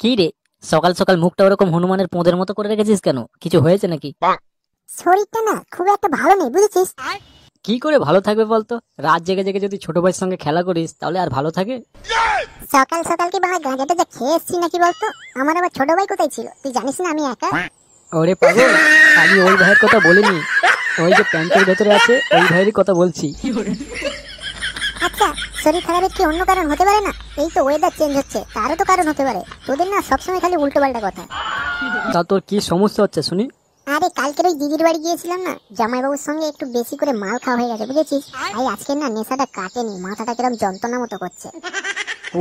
কি রে, সকাল সকাল মুখটা ওরকম হনুমানের পোঁদের মতো করে রেখেছিস কেন? কিছু হয়েছে নাকি? শরীরটা না খুব একটা ভালো নেই, বুঝেছিস? কি করে ভালো থাকবে বলতো? রাত জেগে জেগে যদি ছোট ভাইয়ের সঙ্গে খেলা করিস তাহলে আর ভালো থাকে? সকাল সকাল কি বাবা গাঁজাটা যা খেয়ে এসছি নাকি বলতো? আমার আবার ছোট ভাই কোথায় ছিল তুই জানিস না? আমি একা। ওরে পাগল, আমি ওই ভাইয়ের কথা বলিনি, ওই যে প্যান্টের ভেতরে আছে ওই ভাইয়েরই কথা বলছি। আচ্ছা, শরীর খারাপের কি অন্য কারণ হতে পারে না? এই তো ওয়েদার চেঞ্জ হচ্ছে, তারও তো কারণ হতে পারে। তোদের না সবসময় খালি উল্টো পাল্টা কথা। তা তোর কি সমস্যা হচ্ছে শুনি? আরে কালকের ওই দিদির বাড়ি গিয়েছিলাম না, জামাইবাবুর সঙ্গে একটু বেশি করে মাল খাওয়া হয়ে গেছে, বুঝেছিস? তাই আজকে না নেশাটা কাটেনি, মাথাটা কিরম যন্ত্রণা মতো করছে।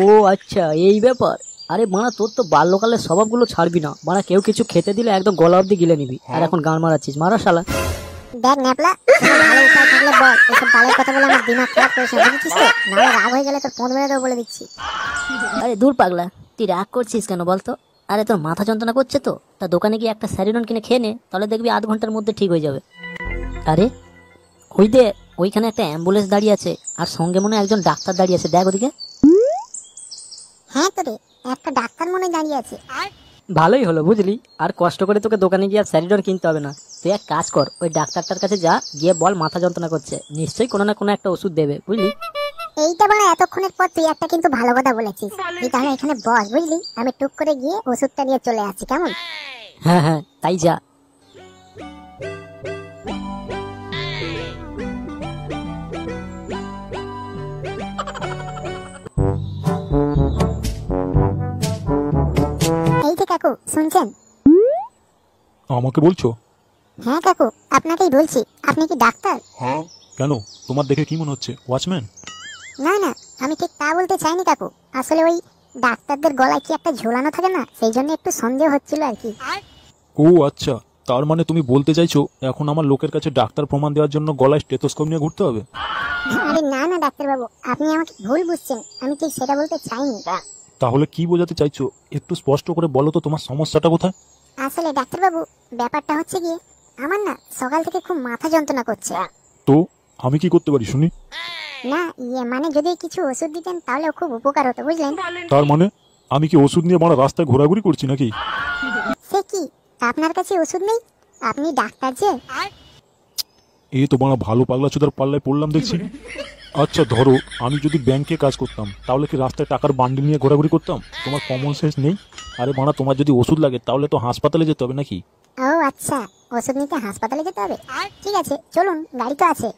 ও আচ্ছা, এই ব্যাপার। আরে বাড়া, তোর তো বাল্যকালের স্বভাবগুলো ছাড়বি না বাড়া। কেউ কিছু খেতে দিলে একদম গলা অব্দি গিলে নিবি, আর এখন গান মারাচ্ছিস। মারা শালা। দেখ ন্যাপলা, কোনো ভালো উপায় থাকলে বল। এসব বালের কথা বলে আমার দিমাগ খারাপ করিস না, বুঝেছিস তো? নাহলে রাগ হয়ে গেলে তোর পোঁদ মেরে দেবো বলে দিচ্ছি। আরে দূর পাগলা, তুই রাগ করছিস কেন বলতো? আরে তোর মাথা যন্ত্রণা করছে তো, তা দোকানে গিয়ে একটা স্যারিডন কিনে খেয়ে নে, তাহলে দেখবি আধ ঘন্টার মধ্যে ঠিক হয়ে যাবে। আরে ওই দে, ওইখানে একটা অ্যাম্বুলেন্স দাঁড়িয়ে আছে, আর সঙ্গে মনে হয় একজন ডাক্তার দাঁড়িয়ে আছে। দেখ ওদিকে। হ্যাঁ তো রে, একটা ডাক্তার মনে হয় দাঁড়িয়ে আছে। ভালোই হলো বুঝলি, আর কষ্ট করে তোকে দোকানে গিয়ে আর স্যারিডন কিনতে হবে না। তুই এক কাজ কর, ওই ডাক্তারটার কাছে যা, গিয়ে বল মাথা যন্ত্রণা করছে, নিশ্চয়ই কোনো না কোনো একটা ওষুধ দেবে, বুঝলি? এইটা বলা এতক্ষণের পর তুই একটা কিন্তু ভালো কথা বলেছিস। তুই তাহলে এখানে বস, বুঝলি? আমি টুক করে গিয়ে ওষুধটা নিয়ে চলে আসছি, কেমন? হ্যাঁ হ্যাঁ, তাই যা। এই যে কাকু, শুনছেন? আমাকে বলছো? হ্যাঁ কাকু, আপনাকেই বলছি। আপনি কি ডাক্তার? কেন, তোমার দেখে কি মনে হচ্ছে ওয়াচম্যান? না না, আমি ঠিক তা বলতে চাইনি কাকু। আসলে ওই ডাক্তারদের গলায় কি একটা ঝোলানো থাকে না, সেই জন্য একটু সন্দেহ হচ্ছিল আর কি। ও আচ্ছা, তার মানে তুমি বলতে চাইছো এখন আমার লোকের কাছে ডাক্তার প্রমাণ দেওয়ার জন্য গলায় স্টেথোস্কোপ নিয়ে ঘুরতে হবে? আরে না না ডাক্তার বাবু, আপনি আমাকে ভুল বুঝছেন। আমি ঠিক সেটা বলতে চাইনি। তাহলে কি বোঝাতে চাইছো? একটু স্পষ্ট করে বলো তো তোমার সমস্যাটা কোথায়? আসলে ডাক্তার বাবু, ব্যাপারটা হচ্ছে গিয়ে আমার না সকাল থেকে খুব মাথা যন্ত্রণা করছে। তো আমি কি করতে পারি শুনি? না মানে যদি কিছু ওষুধ দিতেন তাহলে খুব উপকার হতো, বুঝলেন? তার মানে আমি কি ওষুধ নিয়ে মারা রাস্তায় ঘোরাঘুরি করছি নাকি? সে কি, আপনার কাছে ওষুধ নেই? আপনি ডাক্তার যে। এই তো মারা ভালো পাগলা চোদার পাল্লায় পড়লাম দেখছি। আচ্ছা ধরো আমি যদি ব্যাংকে কাজ করতাম, তাহলে কি রাস্তায় টাকার বান্ডিল নিয়ে ঘোরাঘুরি করতাম? তোমার কমন সেন্স নেই? আরে মারা, তোমার যদি ওষুধ লাগে তাহলে তো হাসপাতালে যেতে হবে নাকি? ও আচ্ছা, ওষুধ নিতে হাসপাতালে যেতে হবে। ঠিক আছে চলুন, গাড়ি তো আছে।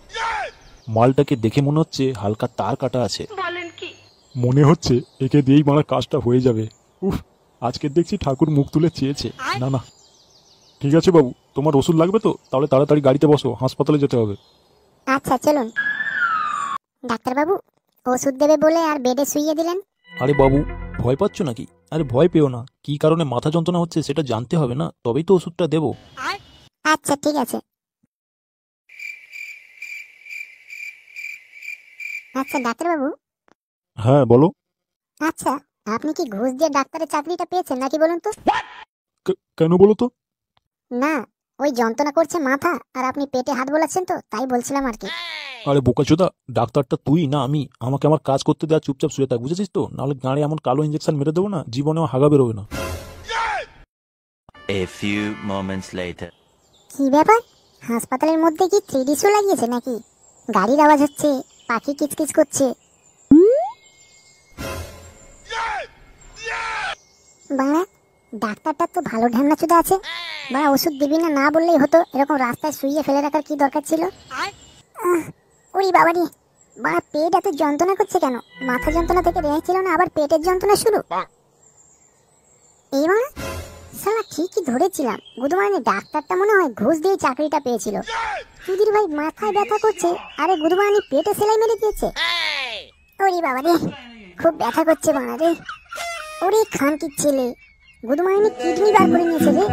মালটাকে দেখে মনে হচ্ছে হালকা তার কাটা আছে। মনে হচ্ছে একে দিয়েই মারা কাজটা হয়ে যাবে। উফ, আজকে দেখছি ঠাকুর মুখ তুলে চেয়েছে। না না, ঠিক আছে বাবু, তোমার ওষুধ লাগবে তো? তাহলে তাড়াতাড়ি গাড়িতে বসো, হাসপাতালে যেতে হবে। আচ্ছা চলুন। ডাক্তার বাবু, ওষুধ দেবে বলে আর বেডে শুইয়ে দিলেন। আরে বাবু, ভয় পাচ্ছ নাকি? আরে ভয় পেও না, কি কারণে মাথা যন্ত্রণা হচ্ছে সেটা জানতে হবে না, তবেই তো ওষুধটা দেবো। আচ্ছা ঠিক আছে। আচ্ছা ডাক্তার বাবু। হ্যাঁ বলো। আচ্ছা, আপনি কি ঘুষ দিয়ে ডাক্তারের চাকরিটা পেয়েছেন নাকি বলুন তো? কেন বলো তো? না, ওই যন্ত্রণা করছে মাথা আর আপনি পেটে হাত বোলাচ্ছেন তো, তাই বলছিলাম আর কি। আরে বোকাচোদা, ডাক্তারটা তুই না আমি? আমাকে আমার কাজ করতে দেওয়া, চুপচাপ শুয়ে থাক, বুঝেছিস তো? নাহলে গাঁড়ে এমন কালো ইঞ্জেকশন মেরে দেবো না, জীবনেও হাগা বেরোবে না। A few moments later. কি ব্যাপার, হাসপাতালের মধ্যে কি 3D শো লাগিয়েছে নাকি? গাড়ির আওয়াজ হচ্ছে, পাখি কিচকিচ করছে। বাড়া, ডাক্তারটা তো ভালো ঢ্যামনা চুদা আছে। বাড়া, ওষুধ দিবি না না বললেই হতো, এরকম রাস্তায় শুইয়ে ফেলে রাখার কি দরকার ছিল? ওরে বাবারি, বাড়া পেট এত যন্ত্রণা করছে কেন? মাথা যন্ত্রণা থেকে রেহাই ছিল না, আবার পেটের যন্ত্রণা শুরু। এই বাড়া, শালা ঠিকই ধরেছিলাম, গুদমানি ডাক্তারটা মনে হয় ঘুষ দিয়ে চাকরিটা পেয়েছিল। সুধীর ভাই মাথায় ব্যথা করছে, আরে গুদমানি পেটে সেলাই মেরে দিয়েছে। ওরে বাবারে, খুব ব্যথা করছে বাড়া রে। ওরে খানকির ছেলে, গুদমানি কিডনি বার করে নিয়েছে রে।